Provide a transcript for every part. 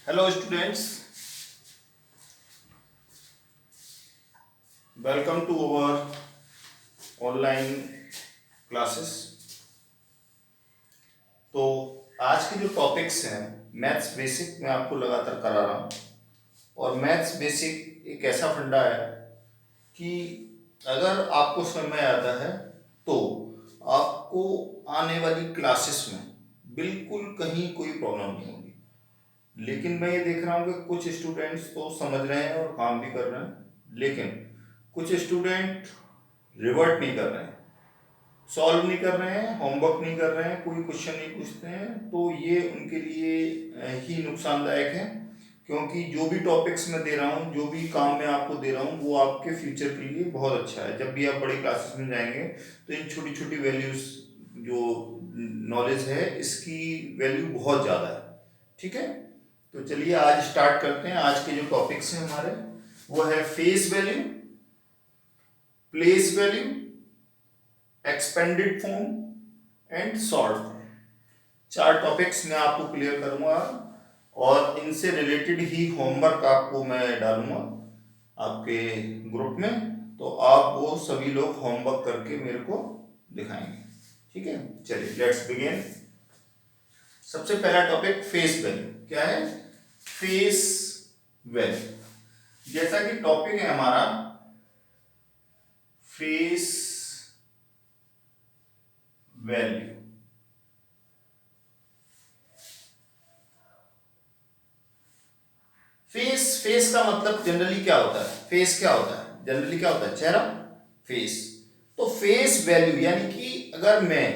Hello students, welcome to our online classes। तो आज के जो टॉपिक्स हैं मैथ्स बेसिक मैं आपको लगातार करा रहा हूँ। और मैथ्स बेसिक एक ऐसा फंडा है कि अगर आपको समझ में आता है तो आपको आने वाली क्लासेस में बिल्कुल कहीं कोई प्रॉब्लम नहीं होगी। लेकिन मैं ये देख रहा हूँ कि कुछ स्टूडेंट्स तो समझ रहे हैं और काम भी कर रहे हैं, लेकिन कुछ स्टूडेंट रिवर्ट नहीं कर रहे हैं, सॉल्व नहीं कर रहे हैं, होमवर्क नहीं कर रहे हैं, कोई क्वेश्चन नहीं पूछते हैं। तो ये उनके लिए ही नुकसानदायक है, क्योंकि जो भी टॉपिक्स मैं दे रहा हूँ, जो भी काम मैं आपको दे रहा हूँ, वो आपके फ्यूचर के लिए बहुत अच्छा है। जब भी आप बड़ी क्लासेस में जाएंगे तो इन छोटी छोटी वैल्यूज जो नॉलेज है इसकी वैल्यू बहुत ज़्यादा है। ठीक है, तो चलिए आज स्टार्ट करते हैं। आज के जो टॉपिक्स हैं हमारे वो है face value, place value, expanded form and sort form. चार टॉपिक्स मैं आपको क्लियर करूंगा और इनसे रिलेटेड ही होमवर्क आपको मैं डालूंगा आपके ग्रुप में, तो आप वो सभी लोग होमवर्क करके मेरे को दिखाएंगे। ठीक है, चलिए लेट्स बिगिन। सबसे पहला टॉपिक फेस वैल्यू। क्या है? Face value. जैसा कि टॉपिक है हमारा फेस वैल्यू। फेस का मतलब जनरली क्या होता है? फेस क्या होता है? जनरली क्या होता है? चेहरा, फेस। तो फेस वैल्यू यानी कि अगर मैं,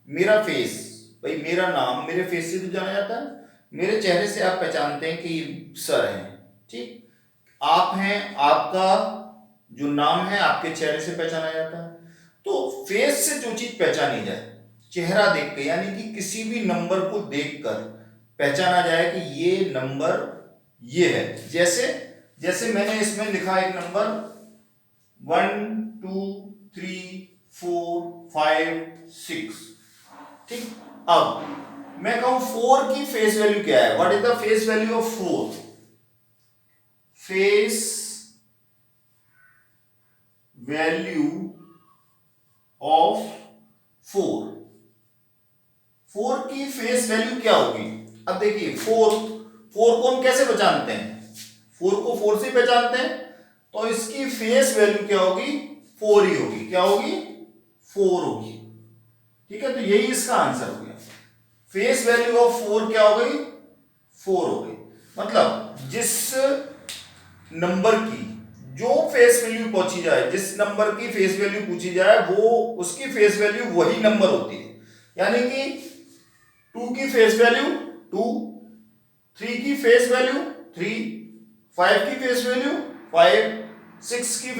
मेरा फेस, भाई मेरा नाम मेरे फेस से तो जाना जाता है, मेरे चेहरे से आप पहचानते हैं कि सर हैं। ठीक, आप हैं, आपका जो नाम है आपके चेहरे से पहचाना जाता है। तो फेस से जो चीज पहचानी जाए, चेहरा देख के, यानी कि किसी भी नंबर को देखकर पहचाना जाए कि ये नंबर ये है। जैसे जैसे मैंने इसमें लिखा एक नंबर 1 2 3 4 5 6। ठीक, अब मैं कहूं 4 की फेस वैल्यू क्या है? What is the face value of 4? Face value of 4, 4 की फेस वैल्यू क्या होगी? अब देखिए, 4 को हम कैसे पहचानते हैं? 4 को 4 से पहचानते हैं, तो इसकी फेस वैल्यू क्या होगी? 4 ही होगी। क्या होगी? 4 होगी। ठीक है, तो यही इसका आंसर हो गया। फेस वैल्यू ऑफ 4 क्या हो गई? 4 हो गई। मतलब जिस नंबर की जो फेस वैल्यू पहुंची जाए, जिस नंबर की फेस वैल्यू पूछी जाए, वो उसकी फेस वैल्यू वही नंबर होती है। यानी कि 2 की फेस वैल्यू 2, 3 की फेस वैल्यू 3, 5 की फेस वैल्यू 5, 6 की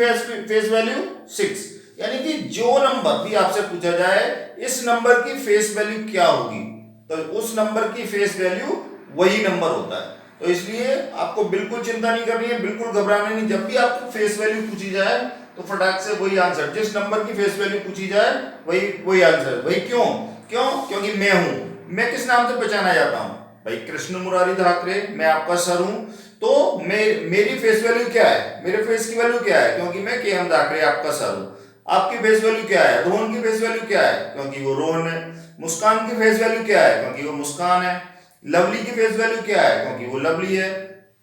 फेस वैल्यू 6। यानी कि जो नंबर भी आपसे पूछा जाए इस नंबर की फेस वैल्यू क्या होगी, तो उस नंबर की फेस वैल्यू वही नंबर होता है। तो इसलिए आपको बिल्कुल चिंता नहीं करनी है, बिल्कुल घबराना नहीं। जब भी आपको फेस वैल्यू पूछी जाए तो फटाक से वही आंसर, जिस नंबर की फेस वैल्यू पूछी जाए वही वही आंसर। वही क्यों? क्योंकि मैं हूं। मैं किस नाम से पहचाना जाता हूं? भाई कृष्ण मुरारी धाकरे, मैं आपका सर हूं। तो मेरी फेस वैल्यू क्या है? मेरे फेस की वैल्यू क्या है? क्योंकि मैं केएम धाकरे आपका सर हूं। आपकी फेस वैल्यू क्या है? रोहन की फेस वैल्यू क्या है? क्योंकि वो रोहन है। मुस्कान की फेस वैल्यू क्या है? क्योंकि वो मुस्कान है। लवली की फेस वैल्यू क्या है? क्योंकि वो लवली है।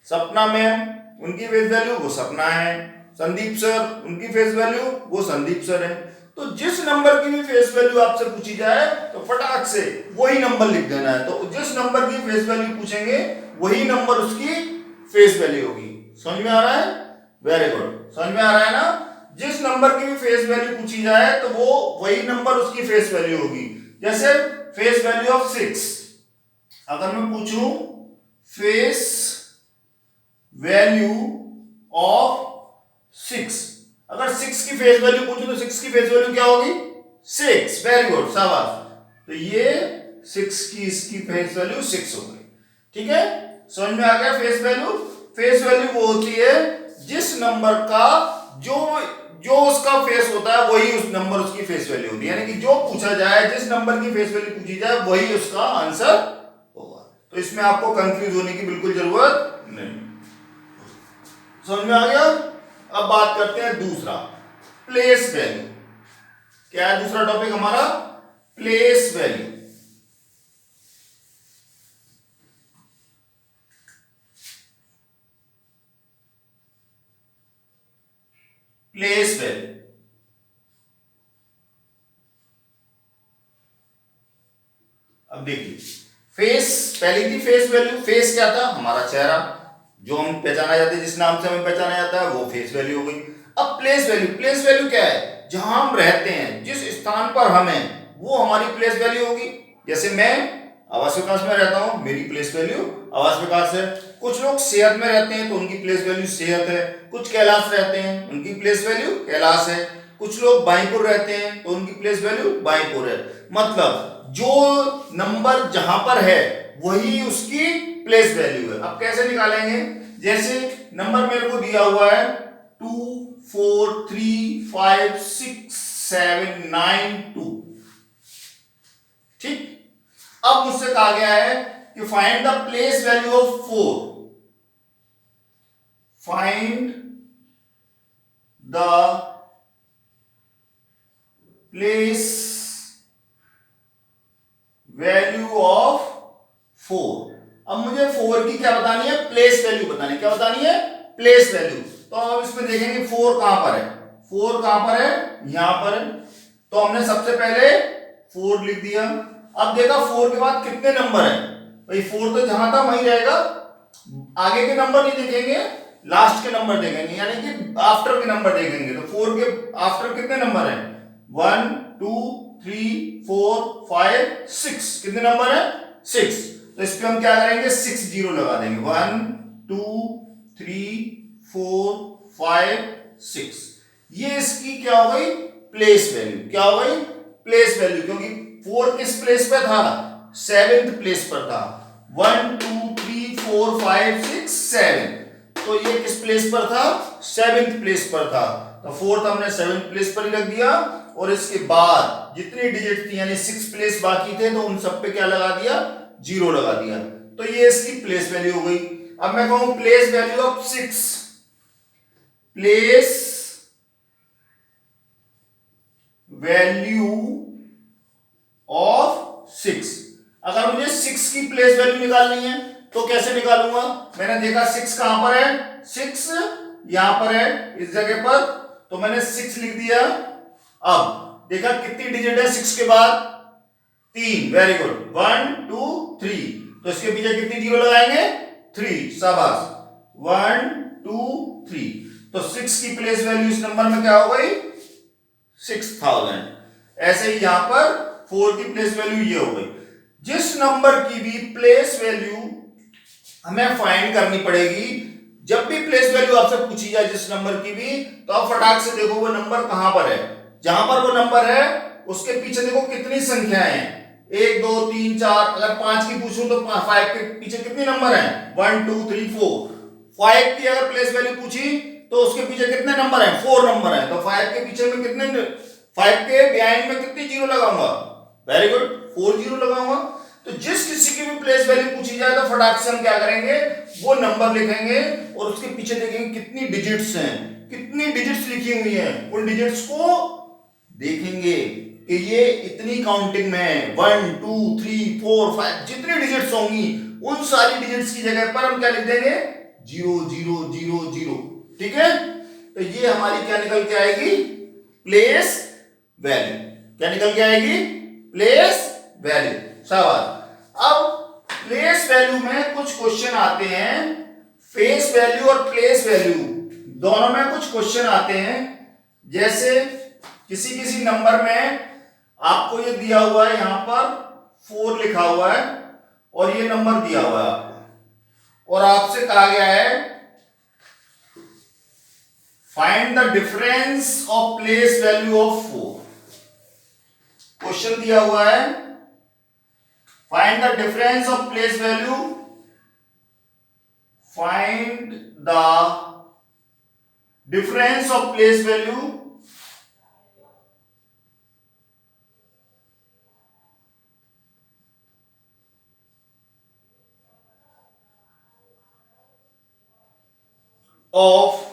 सपना मैम, उनकी फेस वैल्यू वो सपना है। संदीप सर, उनकी फेस वैल्यू वो संदीप सर है। तो जिस नंबर की भी फेस वैल्यू आपसे पूछी जाए तो फटाक से वही नंबर लिख देना है। तो जिस नंबर की फेस वैल्यू पूछेंगे वही नंबर उसकी फेस वैल्यू होगी। समझ में आ रहा है? वेरी गुड, समझ में आ रहा है ना? जिस नंबर की भी फेस वैल्यू पूछी जाए तो वो वही नंबर उसकी फेस वैल्यू होगी। जैसे फेस वैल्यू ऑफ 6, अगर मैं पूछूं फेस वैल्यू ऑफ 6, अगर 6 की फेस वैल्यू पूछूं तो 6 की फेस वैल्यू क्या होगी? 6। वेरी गुड, शाबाश। तो ये 6 की इसकी फेस वैल्यू 6 हो गई। ठीक है, समझ में आ गया? फेस वैल्यू, फेस वैल्यू वो होती है जिस नंबर का जो जो उसका फेस होता है वही उस नंबर उसकी फेस वैल्यू होती है। यानी कि जो पूछा जाए, जिस नंबर की फेस वैल्यू पूछी जाए वही उसका आंसर होगा। तो इसमें आपको कंफ्यूज होने की बिल्कुल जरूरत नहीं। समझ में आ गया? अब बात करते हैं दूसरा, प्लेस वैल्यू। क्या है दूसरा टॉपिक हमारा? Place value. प्लेस वैल्यू, अब देखिए, फेस पहली थी फेस वैल्यू। फेस क्या था? हमारा चेहरा, जो हम पहचाना जाते हैं, जिस नाम से हमें पहचाना जाता है, वो फेस वैल्यू हो गई। अब प्लेस वैल्यू, प्लेस वैल्यू क्या है? जहां हम रहते हैं, जिस स्थान पर हम हैं, वो हमारी प्लेस वैल्यू होगी। जैसे मैं आवास विकास में रहता हूं, मेरी प्लेस वैल्यू आवास विकास है। कुछ लोग सेहत में रहते हैं तो उनकी प्लेस वैल्यू सेहत है। कुछ कैलाश रहते हैं, उनकी प्लेस वैल्यू कैलाश है। कुछ लोग बांकीपुर रहते हैं तो उनकी प्लेस वैल्यू बांकीपुर है। मतलब जो नंबर जहां पर है वही उसकी प्लेस वैल्यू है। अब कैसे निकालेंगे? जैसे नंबर मेरे को दिया हुआ है 2 4 3 5 6 7 9 2, ठीक। अब मुझसे कहा गया है कि find the place value of 4। Find the place value of 4। अब मुझे 4 की क्या बतानी है? प्लेस वैल्यू बतानी है। क्या बतानी है? Place value. तो अब इसमें देखेंगे 4 कहां पर है। 4 कहां पर है? यहां पर है। तो हमने सबसे पहले 4 लिख दिया। अब देखा 4 के बाद कितने नंबर है। भाई 4 तो जहां था वहीं रहेगा, आगे के नंबर नहीं देखेंगे, लास्ट के नंबर देखेंगे, यानी कि आफ्टर के नंबर देखेंगे। तो 4 के आफ्टर कितने नंबर है? 1 2 3 4 5 6। कितने नंबर है? 6। तो इस पे हम क्या करेंगे? 6 जीरो लगा देंगे। 1 2 3 4 5 6। ये इसकी क्या हो गई? Place value. क्या हो गई? Place value. क्योंकि 4 किस प्लेस पे था? 7th प्लेस पर था। 1 2 3 4 5 6 7। तो ये किस प्लेस पर था? 7th प्लेस पर था। तो 4th हमने 7th प्लेस पर ही रख दिया, और इसके बाद जितनी डिजिट थी यानी 6 प्लेस बाकी थे, तो उन सब पे क्या लगा दिया? जीरो लगा दिया। तो ये इसकी प्लेस वैल्यू हो गई। अब मैं कहूं place value of 6। Place value of 6। अगर मुझे 6 की प्लेस वैल्यू निकालनी है तो कैसे निकालूंगा? मैंने देखा 6 कहां पर है? 6 यहां पर है, इस जगह पर। तो मैंने 6 लिख दिया। अब देखा कितनी डिजिट है 6 के बाद? 3। Very good. 1 2 3। तो इसके पीछे कितनी जीरो लगाएंगे? 3। शाबाश। 1 2 3। तो 6 की प्लेस वैल्यू इस नंबर में क्या हो गई? 6000। ऐसे ही यहां पर 4 की प्लेस वैल्यू ये हो गई। जिस नंबर की भी प्लेस वैल्यू हमें फाइंड करनी पड़ेगी, जब भी प्लेस वैल्यू आपसे पूछी जाए जिस नंबर की भी, तो आप फटाक से देखो वो नंबर कहां पर है। जहां पर वो नंबर है उसके पीछे देखो कितनी संख्याएं हैं। 1 2 3 4। अगर 5 की पूछूं तो 5 के पीछे कितने नंबर हैं? 1 2 3 4। 5 की अगर प्लेस वैल्यू पूछी तो उसके पीछे कितने नंबर हैं? 4 नंबर हैं। तो 5 के पीछे में कितने, 5 के बिहाइंड में कितनी जीरो लगाऊंगा? वेरी गुड, 4 जीरो लगाऊंगा। तो जिस किसी की भी प्लेस वैल्यू पूछी जाए तो फटाक से हम क्या करेंगे? वो नंबर लिखेंगे और उसके पीछे देखेंगे कितनी डिजिट्स हैं, कितनी डिजिट्स लिखी हुई हैं। उन डिजिट्स को देखेंगे कि ये इतनी काउंटिंग में है। 1 2 3 4 5 जितनी डिजिट्स होंगी उन सारी डिजिट्स की जगह पर हम क्या लिख देंगे? 0 0 0 0। ठीक है? तो ये हमारी क्या निकल के आएगी? Place value. क्या निकल के आएगी? Place value. शाबाश। अब प्लेस वैल्यू में कुछ क्वेश्चन आते हैं। फेस वैल्यू और प्लेस वैल्यू दोनों में कुछ क्वेश्चन आते हैं। जैसे किसी किसी नंबर में आपको ये दिया हुआ है, यहां पर 4 लिखा हुआ है और ये नंबर दिया हुआ है आपको, और आपसे कहा गया है find the difference of place value of 4। Question दिया हुआ है find the difference of place value, find the difference of place value of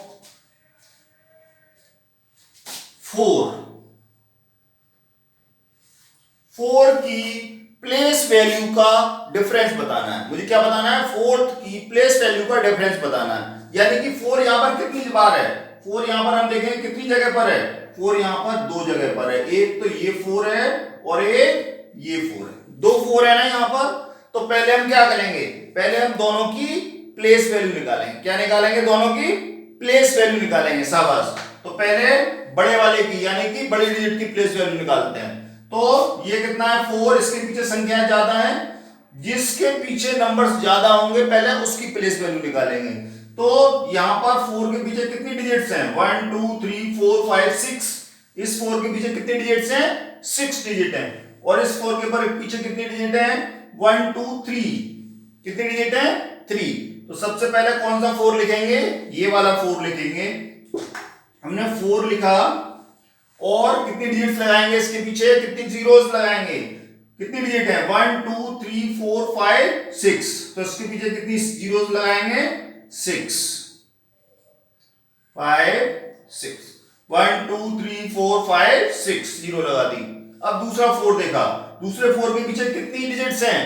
4, 4 की प्लेस वैल्यू का डिफरेंस बताना है। मुझे क्या बताना है? 4 की प्लेस वैल्यू का डिफरेंस बताना है। यानी कि 4 यहां पर कितनी बार है? 4 यहां पर हम देखें कितनी जगह पर है? 4 यहां पर 2 जगह पर है। एक तो ये 4 है और एक ये 4 है। 2 4 है ना यहां पर। तो पहले हम क्या करेंगे? पहले हम दोनों की प्लेस वैल्यू निकालेंगे। क्या निकालेंगे? दोनों की प्लेस वैल्यू निकालेंगे। शाबाश। तो पहले बड़े वाले की यानी कि बड़ी डिजिट की प्लेस वैल्यू निकालते हैं। तो ये कितना है? 4। इसके पीछे संख्याएं ज्यादा हैं, जिसके पीछे नंबर्स ज्यादा होंगे पहले उसकी प्लेस वैल्यू निकालेंगे। तो यहां पर 4 के पीछे कितनी डिजिट्स हैं? 1 2 3 4 5 6। इस 4 के पीछे कितनी डिजिट्स हैं? 6 डिजिट हैं। और इस 4 के पीछे कितनी डिजिट हैं? 1 2 3। कितनी डिजिट हैं? 3। तो सबसे पहले कौन सा 4 लिखेंगे? ये वाला 4 लिखेंगे। हमने 4 लिखा और कितनी डिजिट्स लगाएंगे? इसके पीछे कितनी जीरोस लगाएंगे? कितनी डिजिट है? 1 2 3 4 5 6। तो इसके पीछे कितनी जीरोस लगाएंगे? 6 5 6। 1 2 3 4 5 6 जीरो लगा दी। अब दूसरा 4 देखा। दूसरे 4 के पीछे कितनी डिजिट्स हैं?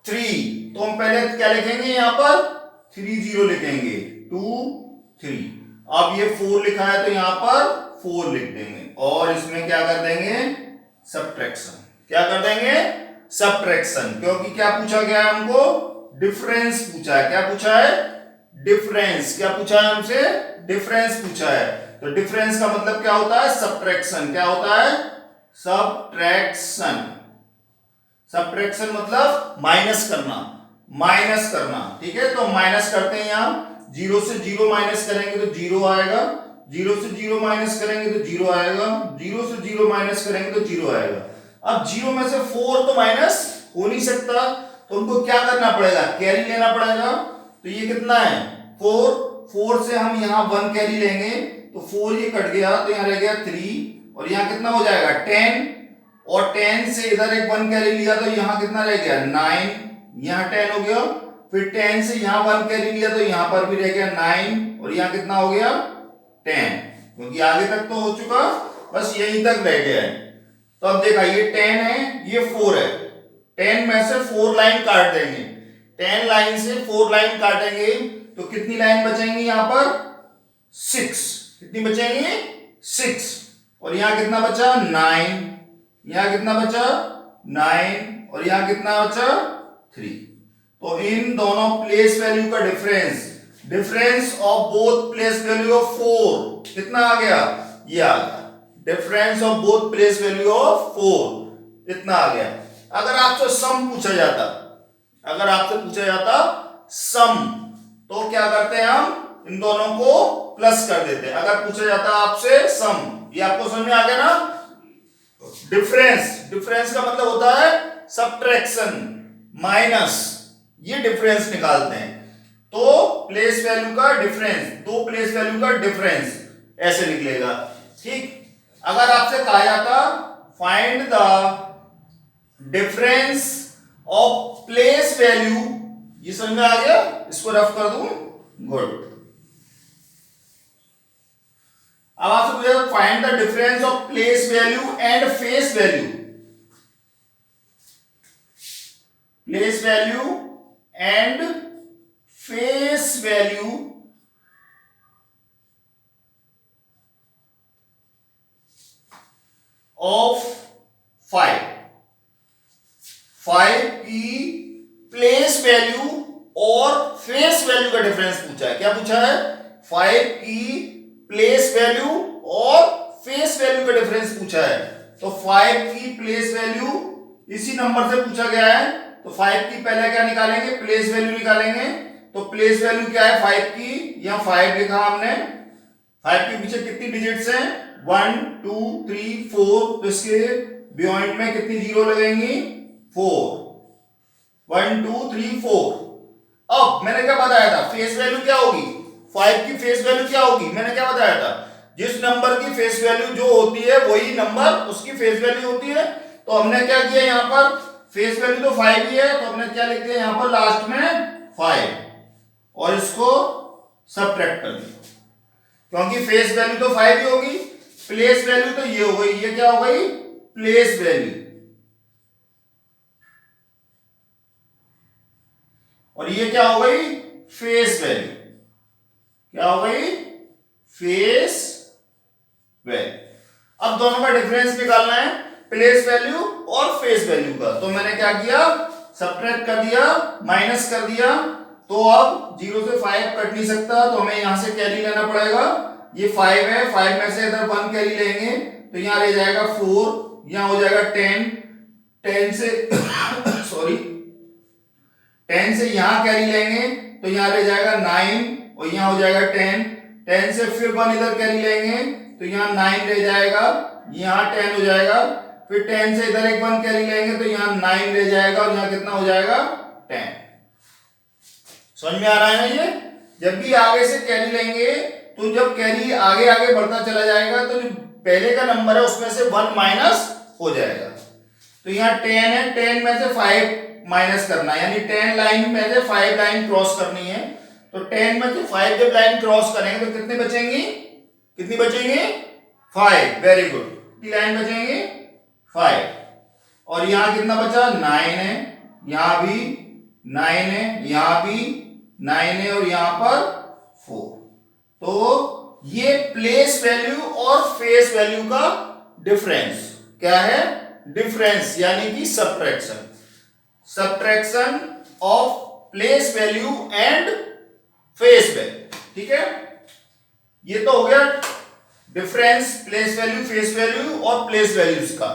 3। तो हम पहले क्या लिखेंगे? यहां पर 3 0 लिखेंगे। 2 3। अब ये 4 लिखा है तो यहां पर 4 लिख देंगे और इसमें क्या कर देंगे? सब्ट्रैक्शन। क्या कर देंगे? सब्ट्रैक्शन। क्योंकि क्या पूछा गया है हमको? डिफरेंस पूछा है। क्या पूछा है? डिफरेंस। क्या पूछा है हमसे? डिफरेंस पूछा है। तो डिफरेंस का मतलब क्या होता है? सब्ट्रैक्शन। क्या होता है? सब्ट्रैक्शन। सब्ट्रैक्शन मतलब माइनस करना। माइनस करना। ठीक है। तो माइनस करते हैं। यहां 0 से 0 माइनस करेंगे तो 0 आएगा। 0 से 0 माइनस करेंगे तो 0 आएगा। 0 से 0 माइनस करेंगे तो 0 आएगा। अब 0 में से 4 तो माइनस हो नहीं सकता, तो उनको क्या करना पड़ेगा? कैरी लेना पड़ेगा। तो ये कितना है? 4। 4 से हम यहां 1 कैरी लेंगे तो 4 ये कट गया तो यहां रह गया 3 और यहां कितना हो जाएगा? 10। और 10 से इधर एक 1 कैरी लिया तो यहां कितना रह गया? 9। यहां 10 हो गया। फिर 10 से यहां 1 कैरी लिया तो यहां पर भी रह गया 9 और यहां कितना हो गया? 10। क्योंकि आगे तक तो हो चुका, बस यहीं तक रह गया है। तो अब देखा ये 10 है, ये 4 है। 10 में से 4 लाइन काट देंगे। 10 लाइन से 4 लाइन काटेंगे तो कितनी लाइन बचेंगी? यहां पर 6। कितनी बचेंगी? 6। और यहां कितना बचा? 9। यहां कितना बचा? 9। और यहां कितना बचा? 3। तो इन दोनों प्लेस वैल्यू का difference, difference of both place value of 4 कितना आ गया? ये आ गया। Difference of both place value of 4 इतना आ गया। अगर आपसे सम पूछा जाता, अगर आपसे पूछा जाता सम, तो क्या करते हैं? हम इन दोनों को प्लस कर देते हैं। अगर पूछा जाता आपसे सम, ये आपको समझ में आ गया ना? डिफरेंस, डिफरेंस का मतलब होता है सब्ट्रैक्शन, माइनस। ये डिफरेंस निकालते हैं। तो प्लेस वैल्यू का डिफरेंस, दो प्लेस वैल्यू का डिफरेंस ऐसे निकलेगा। ठीक। अगर आपसे कहा जाता find the difference of place value, ये समझ में आ गया? इसको रफ कर दूं। गुड। अब आपसे पूछा find the difference of place value and face value. Place value and face value of 5। 5 की प्लेस वैल्यू और फेस वैल्यू का डिफरेंस पूछा है। क्या पूछा है? 5 की प्लेस वैल्यू और फेस वैल्यू का डिफरेंस पूछा है। तो 5 की प्लेस वैल्यू इसी नंबर से पूछा गया है। तो 5 की पहले क्या निकालेंगे? प्लेस वैल्यू निकालेंगे। तो प्लेस वैल्यू क्या है 5 की? यहां 5 लिखा हमने। 5 के पीछे कितनी डिजिट्स हैं? 1 2 3 4। तो इसके बियॉन्ड में कितनी जीरो लगेंगी? 4। 1 2 3 4। अब मैंने क्या बताया था? फेस वैल्यू क्या होगी? 5 की फेस वैल्यू क्या होगी? मैंने क्या बताया था? जिस नंबर की फेस वैल्यू जो होती है वही नंबर उसकी फेस वैल्यू होती है। तो हमने क्या किया? यहां पर फेस वैल्यू तो 5 ही है, तो हमने क्या लिख दिया यहां पर लास्ट में 5 और इसको सबट्रैक्ट कर दिया, क्योंकि फेस वैल्यू तो 5 ही होगी, प्लेस वैल्यू तो ये हो गई, ये क्या हो गई, प्लेस वैल्यू, और ये क्या हो गई, फेस वैल्यू, क्या हो गई, फेस वैल्यू। अब दोनों का डिफरेंस निकालना है, प्लेस वैल्यू और फेस वैल्यू का, तो मैंने क्या किया, सबट्रैक्ट कर दिया, माइनस कर दिया, तो अब 0 से 5 कट नहीं सकता, तो हमें यहां से कैरी लेना पड़ेगा, ये 5 है, 5 में से इधर 1 कैरी लेंगे तो यहां रह जाएगा 4, यहां हो जाएगा 10, 10 से सॉरी 10 से यहां कैरी लेंगे तो यहां रह जाएगा 9, और यहां हो जाएगा 10, 10 से फिर 1 इधर कैरी लेंगे तो यहां 9 रह जाएगा, यहां 10 हो जाएगा, फिर 10 से इधर एक 1 कैरी लेंगे तो यहां 9 रह जाएगा, और यहां कितना हो जाएगा, 10। समझ में आ रहा है ना? ये जब भी आगे से कैरी लेंगे तो जब कैरी आगे आगे बढ़ता चला जाएगा तो जो पहले का नंबर है उसमें से 1 माइनस हो जाएगा, तो यहाँ 10 है, 10 में से 5 माइनस करना है, यानी 10 लाइन में से 5 लाइन क्रॉस करनी है, तो 10 में से 5 जब लाइन क्रॉस करेंगे तो कितनी बचेंगी, कितनी बचेंगी, 5, वेरी गुड, कितनी लाइन बचेंगी, 5, और यहां कितना बचा, 9 है, यहां भी 9 है, यहां भी 9 है, और यहां पर 4, तो ये प्लेस वैल्यू और फेस वैल्यू का डिफरेंस क्या है, डिफरेंस यानी कि subtraction, subtraction of place value and face value, ठीक है। ये तो हो गया difference place value, face value और प्लेस वैल्यूज का।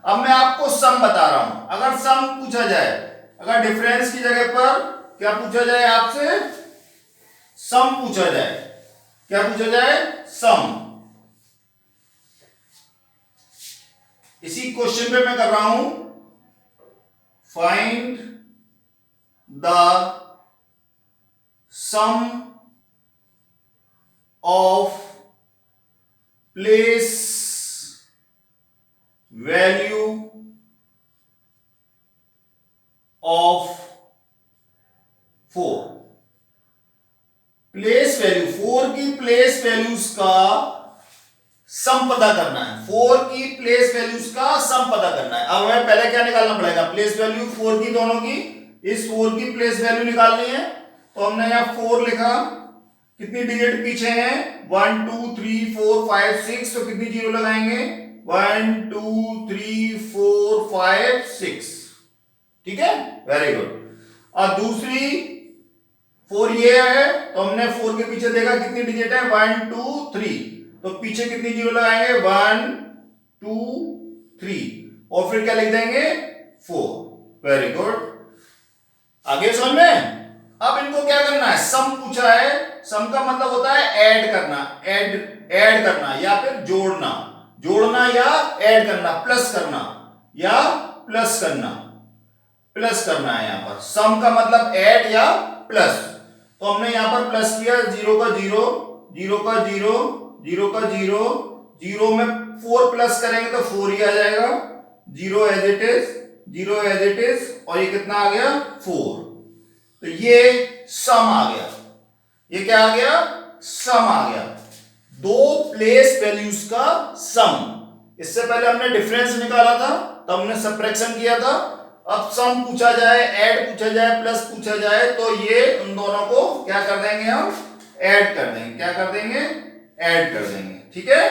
अब मैं आपको सम बता रहा हूं, अगर सम पूछा जाए, अगर डिफरेंस की जगह पर क्या पूछा जाए आपसे, सम पूछा जाए, क्या पूछा जाए, सम, इसी क्वेश्चन पे मैं कर रहा हूं, find the sum of place value of 4, place value 4 की प्लेस वैल्यूज का सम पता करना है, 4 की प्लेस वैल्यूज का सम पता करना है। अब हमें पहले क्या निकालना पड़ेगा, प्लेस वैल्यू 4 की, दोनों की, इस 4 की प्लेस वैल्यू निकालनी है, तो हमने यहां 4 लिखा, कितनी डिजिट पीछे हैं, 1 2 3 4 5 6, तो कितनी जीरो लगाएंगे, 1 2 3 4 5 6, ठीक है, वेरी गुड। और दूसरी 4 ये है, तो हमने 4 के पीछे देखा कितनी डिजिट है, 1 2 3, तो पीछे कितनी जीरो लगाएंगे, 1 2 3, और फिर क्या लिख देंगे, 4, वेरी गुड। आगे समझ में? अब इनको क्या करना है, सम पूछा है, सम का मतलब होता है ऐड करना, ऐड करना या फिर जोड़ना, जोड़ना या ऐड करना, प्लस करना या प्लस करना, प्लस करना है यहां पर, सम का मतलब ऐड या प्लस, तो हमने यहां पर प्लस किया, 0 का 0, 0 का 0, 0 का 0, 0 में 4 प्लस करेंगे तो 4 ही आ जाएगा, 0 as it is, 0 as it is, और ये कितना आ गया, 4, तो ये सम आ गया, ये क्या आ गया, सम आ गया, दो प्लेस वैल्यूज का सम। इससे पहले हमने डिफरेंस निकाला था, तब हमने सबट्रैक्शन किया था, अब सम पूछा जाए, ऐड पूछा जाए, प्लस पूछा जाए, तो ये उन दोनों को क्या कर देंगे, हम ऐड कर देंगे, क्या कर देंगे, ऐड कर देंगे, ठीक है।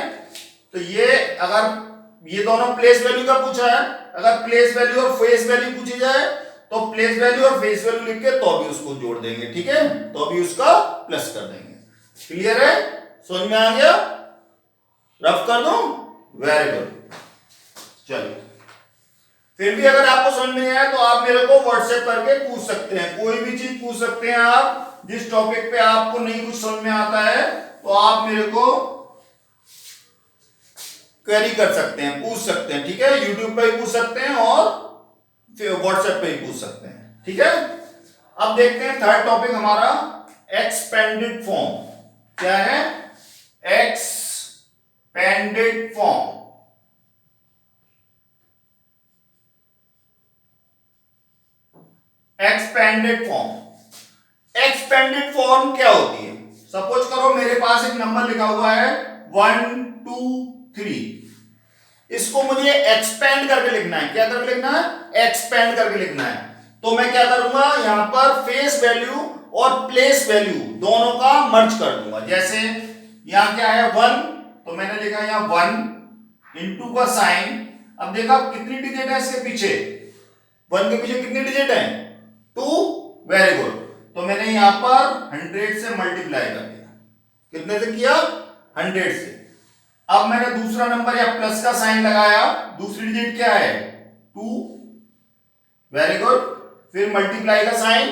तो ये अगर ये दोनों प्लेस वैल्यू का पूछा है, अगर प्लेस वैल्यू और फेस वैल्यू पूछी जाए तो प्लेस वैल्यू और फेस वैल्यू लिख के तो भी उसको जोड़ देंगे, ठीक है, तो भी उसका प्लस कर देंगे। क्लियर है, समझ में आ गया, रफ कर दूं, वेरी गुड। चलिए, फिर भी अगर आपको समझ में नहीं आया तो आप मेरे को व्हाट्सएप करके पूछ सकते हैं, कोई भी चीज पूछ सकते हैं आप, जिस टॉपिक पे आपको नहीं कुछ समझ में आता है तो आप मेरे को क्वेरी कर सकते हैं, पूछ सकते हैं, ठीक है, यूट्यूब पे भी पूछ सकते हैं और फिर व्हाट्सएप पे ही पूछ सकते हैं, ठीक है। अब देखते हैं थर्ड टॉपिक हमारा एक्सपेंडेड फॉर्म, क्या है, expanded form. Expanded form, expanded form क्या होती है, सपोज करो मेरे पास एक नंबर लिखा हुआ है 1 2 3, इसको मुझे एक्सपेंड करके लिखना है। क्या करके लिखना है? एक्सपेंड करके लिखना है। तो मैं क्या करूंगा, यहां पर फेस वैल्यू और प्लेस वैल्यू दोनों का मर्ज कर दूंगा। जैसे यहां क्या है 1, तो मैंने लिखा यहां 1 इंटू का साइन। अब देखा कितनी डिजिट है इसके पीछे, 1 के पीछे कितनी डिजिट है? 2। Very good. तो मैंने यहां पर 100 से मल्टीप्लाई कर दिया। कितने से किया? 100 से। अब मैंने दूसरा नंबर या प्लस का साइन लगाया, दूसरी डिजिट क्या है? 2। Very good. फिर मल्टीप्लाई का साइन।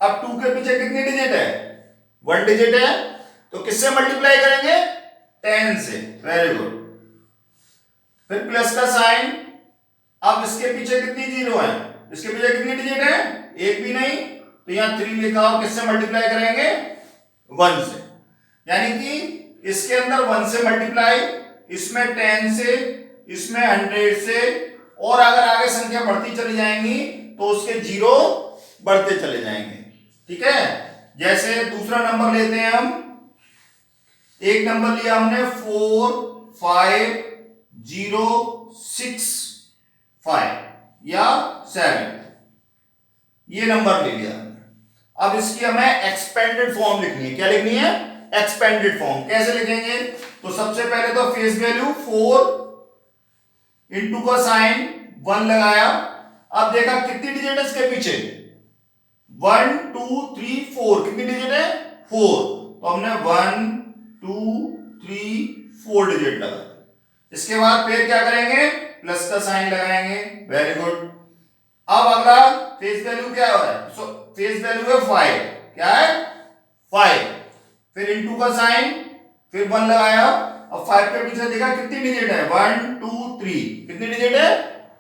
अब 2 के पीछे कितनी डिजिट है? 1 डिजिट है, तो किससे मल्टीप्लाई करेंगे? 10 से। Very good. फिर प्लस का साइन। अब इसके पीछे कितनी जीरो है? इसके पीछे कितनी डिजिट है? एक भी नहीं, तो यहां 3 लिखा और किससे मल्टीप्लाई करेंगे? 1 से। यानी कि इसके अंदर 1 से मल्टीप्लाई, इसमें 10 से, इसमें 100 से, और अगर आगे संख्या बढ़ती चली जाएंगी तो उसके जीरो बढ़ते चले जाएंगे। ठीक है। जैसे दूसरा नंबर लेते हैं हम, एक नंबर लिया हमने 4 5 0 6 5 या 7, ये नंबर ले लिया। अब इसकी हमें एक्सपेंडेड फॉर्म लिखनी है। क्या लिखनी है? Expanded form. कैसे लिखेंगे? तो सबसे पहले तो फेस वैल्यू 4 इंटू का साइन 1 लगाया। अब देखा कितनी डिजिट है इसके पीछे? 1 2 3 4। कितनी डिजिट है? 4। तो हमने 1 2 3 4 डिजिट लगा। इसके बाद फिर क्या करेंगे? प्लस का साइन लगाएंगे। Very good. अब अगला फेस वैल्यू क्या है? फेस वैल्यू है 5। क्या है? 5। फिर इंटू का साइन, फिर 1 लगाया। अब 5 के पीछे देखा कितनी डिजिट है? 1 2 3। कितनी डिजिट है?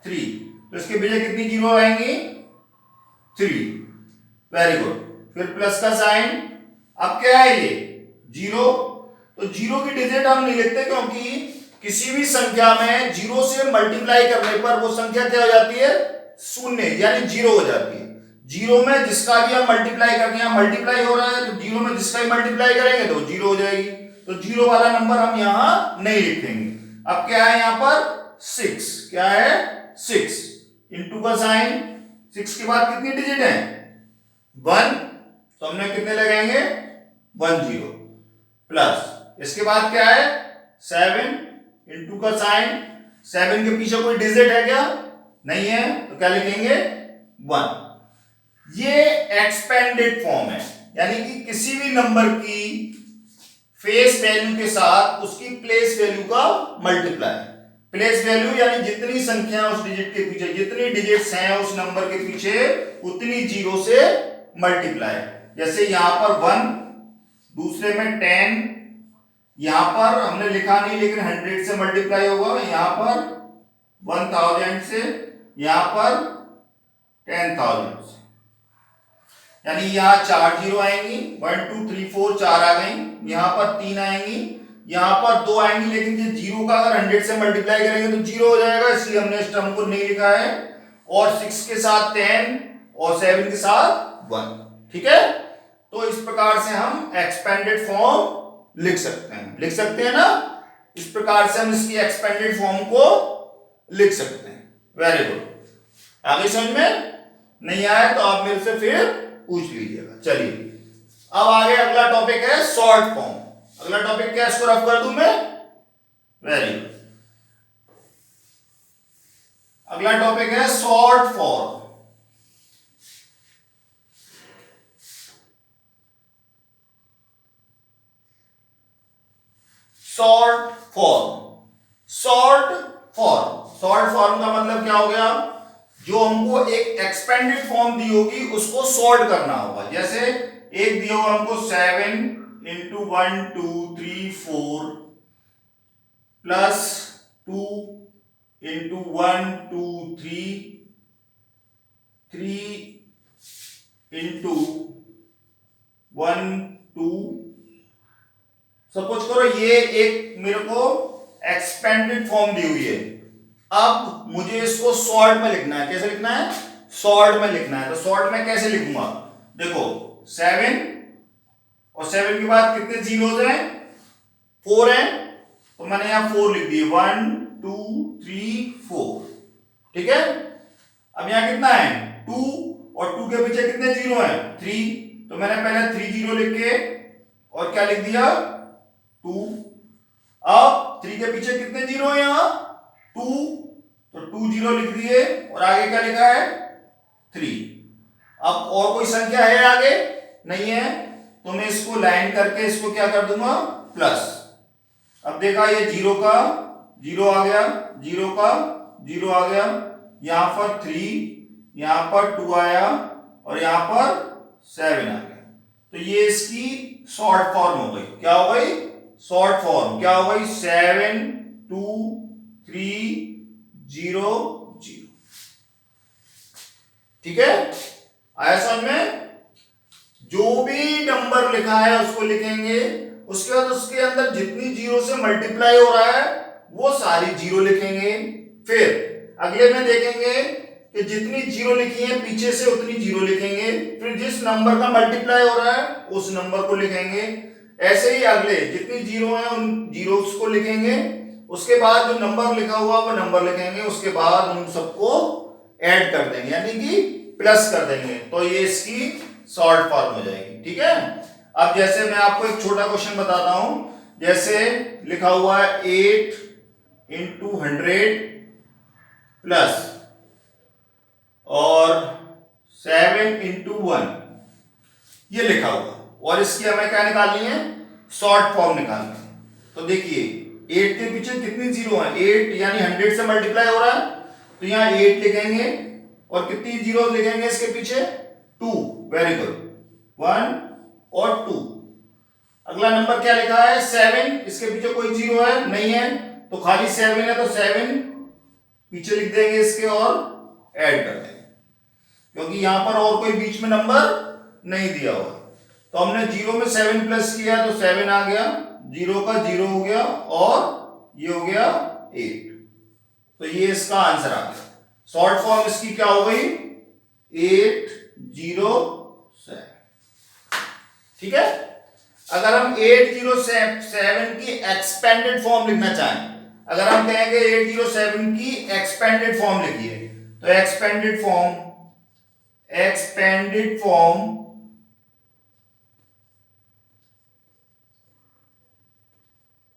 3। तो इसके पीछे कितनी जीरो आएंगी? 3। Very good. फिर प्लस का साइन। अब क्या है ये? जीरो। तो जीरो की डिजिट हम नहीं लिखते, क्योंकि किसी भी संख्या में जीरो से मल्टीप्लाई करने पर वो संख्या क्या हो जाती है? शून्य, यानी जीरो हो जाती है। जीरो में जिसका भी हम मल्टीप्लाई करते हैं, मल्टीप्लाई हो रहा है, तो जीरो में जिसका भी मल्टीप्लाई करेंगे तो जीरो हो जाएगी। तो जीरो वाला नंबर हम यहां नहीं लिखेंगे। अब क्या है यहां पर? 6। क्या है? 6 इंटू का साइन। 6 के बाद कितनी डिजिट है? 1। तो हमने कितने लगाएंगे? 1 0 प्लस। इसके बाद क्या है? 7 इंटू का साइन। 7 के पीछे कोई डिजिट है क्या? नहीं है, तो क्या लिखेंगे? 1। ये एक्सपेंडेड फॉर्म है, यानी कि किसी भी नंबर की फेस वैल्यू के साथ उसकी प्लेस वैल्यू का मल्टीप्लाई। प्लेस वैल्यू यानी जितनी संख्या उस डिजिट के पीछे, जितनी डिजिट्स हैं उस नंबर के पीछे, उतनी जीरो से मल्टीप्लाई। जैसे यहां पर 1, दूसरे में 10, यहां पर हमने लिखा नहीं लेकिन 100 से मल्टीप्लाई होगा, यहां पर 1000 से, यहां पर 10,000 से। यानी यहां 4 जीरो आएंगी, 1 2 3 4 4 आ गई। यहां पर 3 आएंगी, यहां पर 2 आएंगी, लेकिन ये जीरो का अगर 100 से मल्टीप्लाई करेंगे तो जीरो हो जाएगा, इसलिए हमने इस टर्म को नहीं लिखा है। और 6 के साथ 10 और 7 के साथ 1। ठीक है। तो इस प्रकार से हम एक्सपेंडेड फॉर्म लिख सकते हैं। लिख सकते हैं ना? इस प्रकार से हम इसकी एक्सपेंडेड फॉर्म को लिख सकते हैं। Very good. आगे समझ में नहीं आया तो आप मेरे से फिर पूछ लीजिएगा। चलिए अब आगे अगला टॉपिक है शॉर्ट फॉर्म। अगला टॉपिक क्या है, इसको रफ कर दूं मैं? Very good. अगला टॉपिक है short form. Short form. Short form. Short form का मतलब क्या हो गया? जो हमको एक एक्सपेंडेड फॉर्म दी होगी उसको सॉर्ट करना होगा। जैसे एक दिया होगा हमको 7 into 1 2 3 4 plus 2 into 1 2 3 into 1 2। Suppose करो ये एक मेरे को एक्सपेंडेड फॉर्म दी हुई है। अब मुझे इसको शॉर्ट में लिखना है। कैसे लिखना है? शॉर्ट में लिखना है। तो शॉर्ट में कैसे लिखूंगा? देखो 7 और 7 के बाद कितने जीरोस हैं? 4 हैं, तो मैंने यहां 4 लिख दिए, 1 2 3 4। ठीक है, अब यहां कितना है? 2, और 2 के पीछे कितने जीरो हैं? 3, तो मैंने पहले 3 जीरो लिख के और क्या लिख दिया? 2। अब 3 के पीछे कितने जीरो है? यहां 2, तो 2 जीरो लिख दिए और आगे क्या लिखा है? 3। अब और कोई संख्या है आगे? नहीं है, तो मैं इसको लाइन करके इसको क्या कर दूंगा? प्लस। अब देखा, ये जीरो का जीरो आ गया, जीरो का जीरो आ गया, यहां पर 3, यहां पर 2 आया और यहां पर 7 आ गया। तो ये इसकी शॉर्ट फॉर्म हो गई। क्या हो गई? Short form. क्या हो गई? 7 2 3 0 0। ठीक है, आया समझ में? जो भी नंबर लिखा है उसको लिखेंगे, उसके बाद उसके अंदर जितनी जीरो से मल्टीप्लाई हो रहा है वो सारी जीरो लिखेंगे। फिर अगले में देखेंगे कि जितनी जीरो लिखी है पीछे से उतनी जीरो लिखेंगे, फिर जिस नंबर का मल्टीप्लाई हो रहा है उस नंबर को लिखेंगे। ऐसे ही अगले जितनी जीरो है उन जीरोस को लिखेंगे, उसके बाद जो नंबर लिखा हुआ वो नंबर लिखेंगे, उसके बाद उन सबको ऐड कर देंगे, यानी कि प्लस कर देंगे, तो ये इसकी शॉर्ट फॉर्म हो जाएगी। ठीक है, अब जैसे मैं आपको एक छोटा क्वेश्चन बताता हूं, जैसे लिखा हुआ है 8 into 100 प्लस और 7 into 1, ये लिखा हुआ, और इसकी हमें क्या निकालनी है? शॉर्ट फॉर्म निकालनी है। तो देखिए 8 के पीछे कितनी जीरो है? 8, यानी 100 से मल्टीप्लाई हो रहा है, तो यहाँ 8 लिखेंगे और कितनी जीरो लिखेंगे इसके पीछे? 2। वेरी गुड, 1 और 2। अगला नंबर क्या लिखा है? 7, इसके पीछे कोई जीरो है? नहीं है, तो खाली 7 है, तो 7 पीछे लिख देंगे इसके और ऐड कर देंगे, क्योंकि यहां पर और कोई बीच में नंबर नहीं दिया हुआ। तो हमने जीरो में 7 प्लस किया तो 7 आ गया, जीरो का जीरो हो गया और ये हो गया 8। तो ये इसका आंसर आ गया। शॉर्ट फॉर्म इसकी क्या हो गई? 8 0 7। ठीक है, अगर हम 807 की एक्सपेंडेड फॉर्म लिखना चाहें, अगर हम कहेंगे 807 की एक्सपेंडेड फॉर्म लिखिए, तो एक्सपेंडेड फॉर्म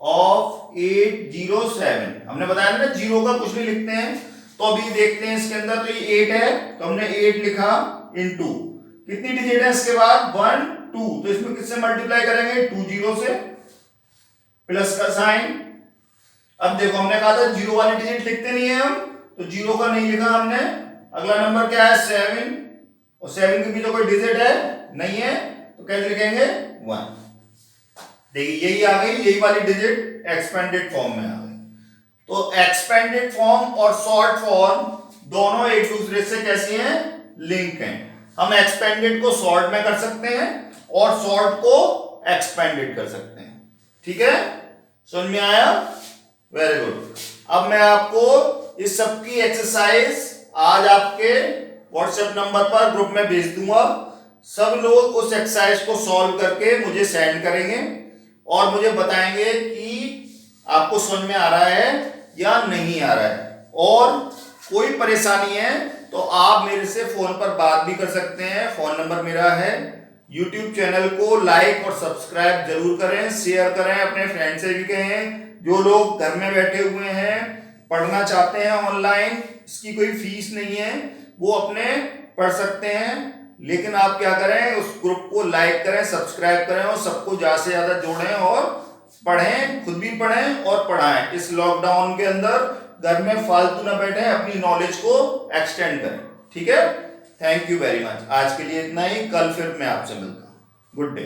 ऑफ 807, हमने बताया ना जीरो का कुछ नहीं लिखते हैं। तो अभी देखते हैं इसके अंदर, तो ये 8 है, तो हमने 8 लिखा इनटू कितनी डिजिट है इसके बाद? 1 2, तो इसमें किससे मल्टीप्लाई करेंगे? 2 जीरो से, प्लस का साइन। अब देखो हमने कहा था जीरो वाली डिजिट लिखते नहीं है हम, तो जीरो का नहीं लिखा हमने। अगला नंबर क्या है? 7, और 7 के पीछे कोई डिजिट है? नहीं है, तो कैसे लिखेंगे? 1। देखिए यही आ गई, यही वाली डिजिट एक्सपेंडेड फॉर्म में आ गई। तो एक्सपेंडेड फॉर्म और शॉर्ट फॉर्म दोनों एक दूसरे से कैसी हैं? लिंक हैं। हम एक्सपेंडेड को शॉर्ट में कर सकते हैं और शॉर्ट को एक्सपेंडेड कर सकते हैं। ठीक है, समझ में आया? Very good. अब मैं आपको इस सब की एक्सरसाइज आज आपके व्हाट्सएप नंबर पर ग्रुप में भेज दूंगा। सब लोग उस एक्सरसाइज को सॉल्व करके मुझे सेंड करेंगे और मुझे बताएंगे कि आपको समझ में आ रहा है या नहीं आ रहा है। और कोई परेशानी है तो आप मेरे से फोन पर बात भी कर सकते हैं। फोन नंबर मेरा है। यूट्यूब चैनल को लाइक और सब्सक्राइब जरूर करें, शेयर करें, अपने फ्रेंड से भी कहें। जो लोग घर में बैठे हुए हैं, पढ़ना चाहते हैं ऑनलाइन, इसकी कोई फीस नहीं है, वो अपने पढ़ सकते हैं। लेकिन आप क्या करें, उस ग्रुप को लाइक करें, सब्सक्राइब करें और सबको ज्यादा से ज्यादा जोड़ें और पढ़ें, खुद भी पढ़ें और पढ़ाएं। इस लॉकडाउन के अंदर घर में फालतू ना बैठें, अपनी नॉलेज को एक्सटेंड करें। ठीक है, थैंक यू वेरी मच। आज के लिए इतना ही, कल फिर मैं आपसे मिलता हूं। Good day.